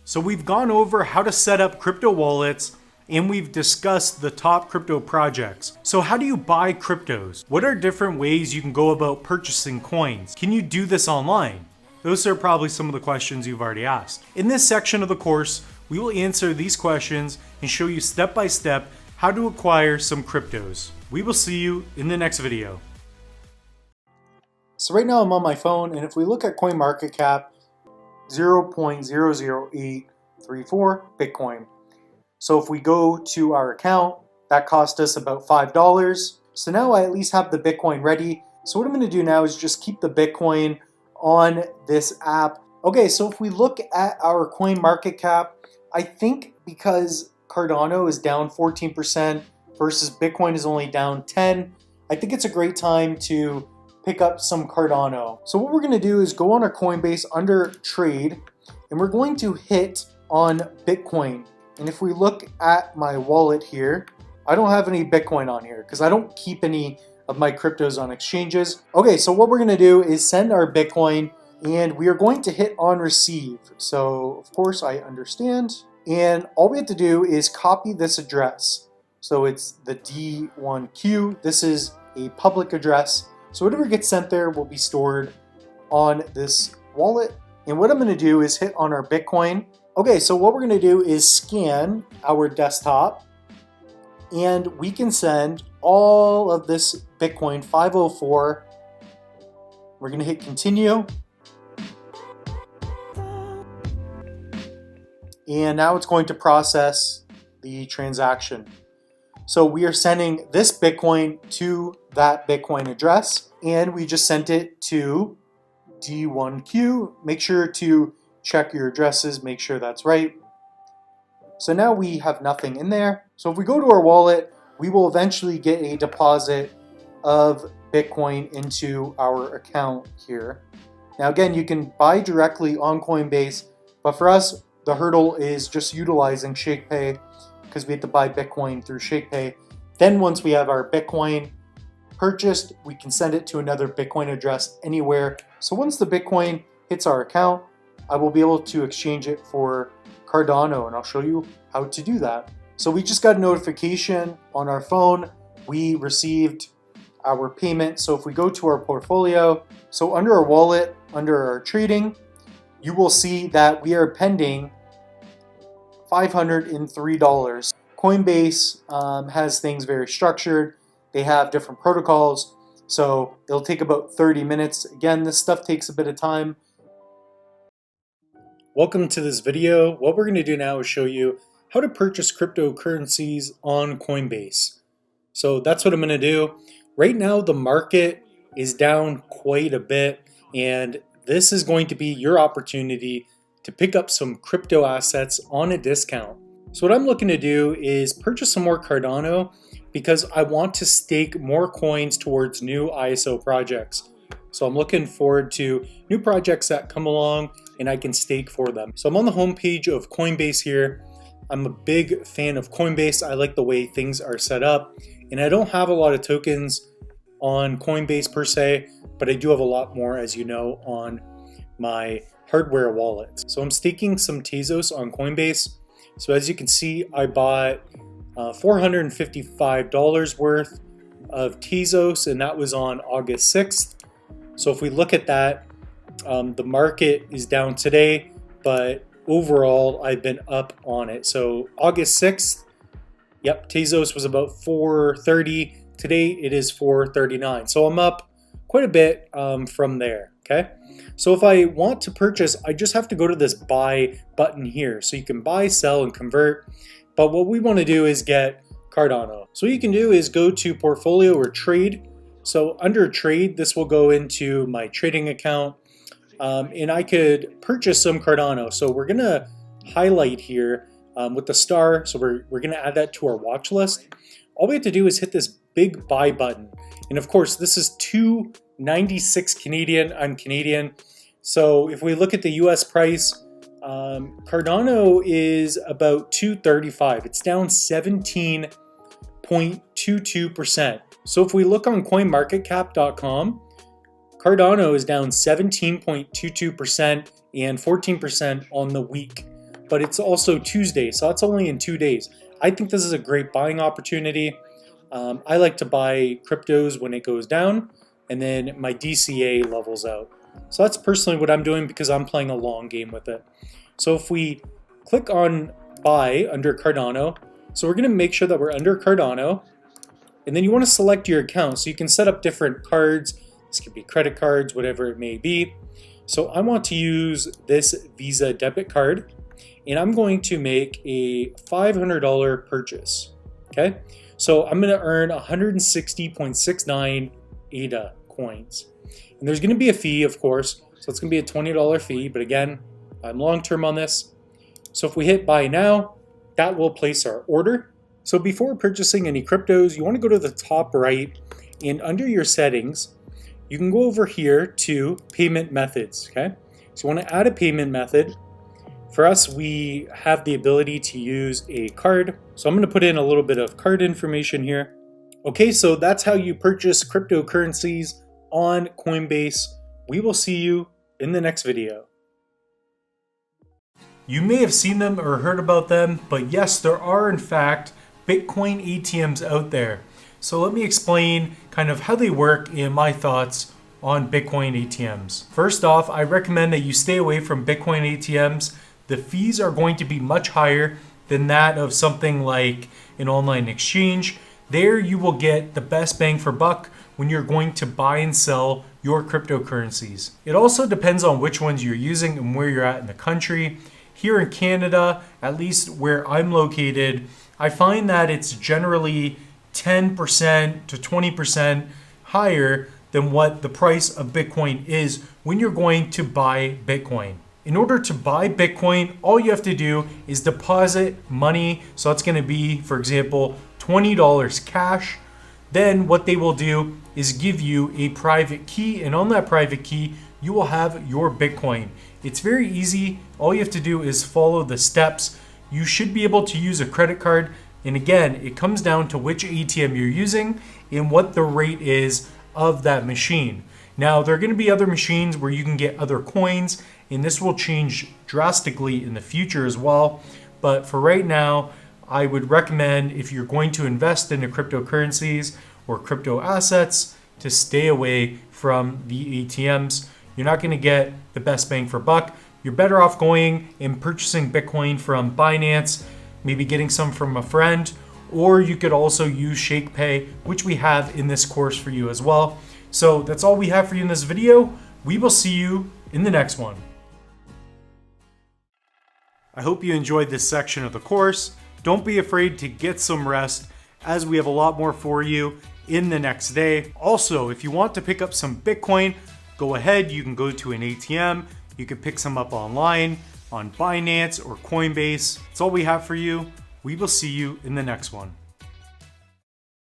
So we've gone over how to set up crypto wallets and we've discussed the top crypto projects. So how do you buy cryptos? What are different ways you can go about purchasing coins? Can you do this online? Those are probably some of the questions you've already asked. In this section of the course, we will answer these questions and show you step by step how to acquire some cryptos. We will see you in the next video. So right now I'm on my phone, and if we look at CoinMarketCap, 0.00834 Bitcoin. So if we go to our account, that cost us about $5. So now I at least have the Bitcoin ready. So what I'm going to do now is just keep the Bitcoin on this app. Okay, so if we look at our CoinMarketCap, I think because Cardano is down 14% versus Bitcoin is only down 10%, I think it's a great time to pick up some Cardano. So what we're going to do is go on our Coinbase under trade, and we're going to hit on Bitcoin. And if we look at my wallet here, I don't have any Bitcoin on here because I don't keep any of my cryptos on exchanges. Okay, so what we're going to do is send our Bitcoin, and we are going to hit on receive. So of course I understand. And all we have to do is copy this address. So it's the D1Q. This is a public address. So whatever gets sent there will be stored on this wallet. And what I'm going to do is hit on our Bitcoin. Okay, so what we're going to do is scan our desktop, and we can send all of this Bitcoin 504. We're going to hit continue. And now it's going to process the transaction. So we are sending this Bitcoin to that Bitcoin address, and we just sent it to D1Q. Make sure to check your addresses, make sure that's right. So now we have nothing in there. So if we go to our wallet, we will eventually get a deposit of Bitcoin into our account here. Now again, you can buy directly on Coinbase, but for us, the hurdle is just utilizing ShakePay because we have to buy Bitcoin through ShakePay. Then once we have our Bitcoin purchased, we can send it to another Bitcoin address anywhere. So once the Bitcoin hits our account, I will be able to exchange it for Cardano, and I'll show you how to do that. So we just got a notification on our phone. We received our payment. So if we go to our portfolio, so under our wallet, under our trading, you will see that we are pending $503. Coinbase has things very structured. They have different protocols, so it'll take about 30 minutes. Again, this stuff takes a bit of time. Welcome to this video. What we're going to do now is show you how to purchase cryptocurrencies on Coinbase. So that's what I'm going to do. Right now, the market is down quite a bit, and this is going to be your opportunity to pick up some crypto assets on a discount. So what I'm looking to do is purchase some more Cardano because I want to stake more coins towards new ISO projects. So I'm looking forward to new projects that come along and I can stake for them. So I'm on the homepage of Coinbase here. I'm a big fan of Coinbase. I like the way things are set up, and I don't have a lot of tokens on Coinbase per se, but I do have a lot more, as you know, on my hardware wallets. So I'm staking some Tezos on Coinbase. So as you can see, I bought $455 worth of Tezos, and that was on August 6th. So if we look at that, the market is down today, but overall I've been up on it. So August 6th, yep, Tezos was about 430. Today it is 439. So I'm up quite a bit from there, okay? So if I want to purchase, I just have to go to this buy button here. So you can buy, sell, and convert. But what we want to do is get Cardano. So what you can do is go to portfolio or trade. So under trade, this will go into my trading account. And I could purchase some Cardano. So we're going to highlight here with the star. So we're going to add that to our watch list. All we have to do is hit this big buy button. And of course, this is $2.96 Canadian. I'm Canadian. So if we look at the US price, Cardano is about $2.35. It's down 17.22%. So if we look on coinmarketcap.com, Cardano is down 17.22% and 14% on the week. but it's also Tuesday, so that's only in 2 days. I think this is a great buying opportunity. I like to buy cryptos when it goes down, and then my DCA levels out. So that's personally what I'm doing because I'm playing a long game with it. So if we click on buy under Cardano, so we're going to make sure that we're under Cardano, and then you want to select your account. So you can set up different cards. This could be credit cards, whatever it may be. So I want to use this Visa debit card, and I'm going to make a $500 purchase. Okay, so I'm going to earn 160.69 ADA coins. And there's going to be a fee, of course. So it's going to be a $20 fee. But again, I'm long-term on this. So if we hit buy now, that will place our order. So before purchasing any cryptos, you want to go to the top right, and under your settings, you can go over here to payment methods. Okay, so you want to add a payment method. For us, we have the ability to use a card. So I'm going to put in a little bit of card information here. Okay, so that's how you purchase cryptocurrencies on Coinbase. We will see you in the next video. You may have seen them or heard about them, but yes, there are in fact Bitcoin ATMs out there. So let me explain kind of how they work and my thoughts on Bitcoin ATMs. First off, I recommend that you stay away from Bitcoin ATMs. The fees are going to be much higher than that of something like an online exchange. There you will get the best bang for buck when you're going to buy and sell your cryptocurrencies. It also depends on which ones you're using and where you're at in the country. Here in Canada, at least where I'm located, I find that it's generally 10% to 20% higher than what the price of Bitcoin is when you're going to buy Bitcoin. In order to buy Bitcoin, all you have to do is deposit money. So that's going to be, for example, $20 cash. Then what they will do is give you a private key, and on that private key, you will have your Bitcoin. It's very easy. All you have to do is follow the steps. You should be able to use a credit card. And again, it comes down to which ATM you're using and what the rate is of that machine. Now, there are going to be other machines where you can get other coins, and this will change drastically in the future as well. But for right now, I would recommend, if you're going to invest into cryptocurrencies or crypto assets, to stay away from the ATMs. You're not going to get the best bang for buck. You're better off going and purchasing Bitcoin from Binance, maybe getting some from a friend, or you could also use ShakePay, which we have in this course for you as well. So that's all we have for you in this video. We will see you in the next one. I hope you enjoyed this section of the course. Don't be afraid to get some rest, as we have a lot more for you in the next day. Also, if you want to pick up some Bitcoin, go ahead. You can go to an ATM. You can pick some up online on Binance or Coinbase. That's all we have for you. We will see you in the next one.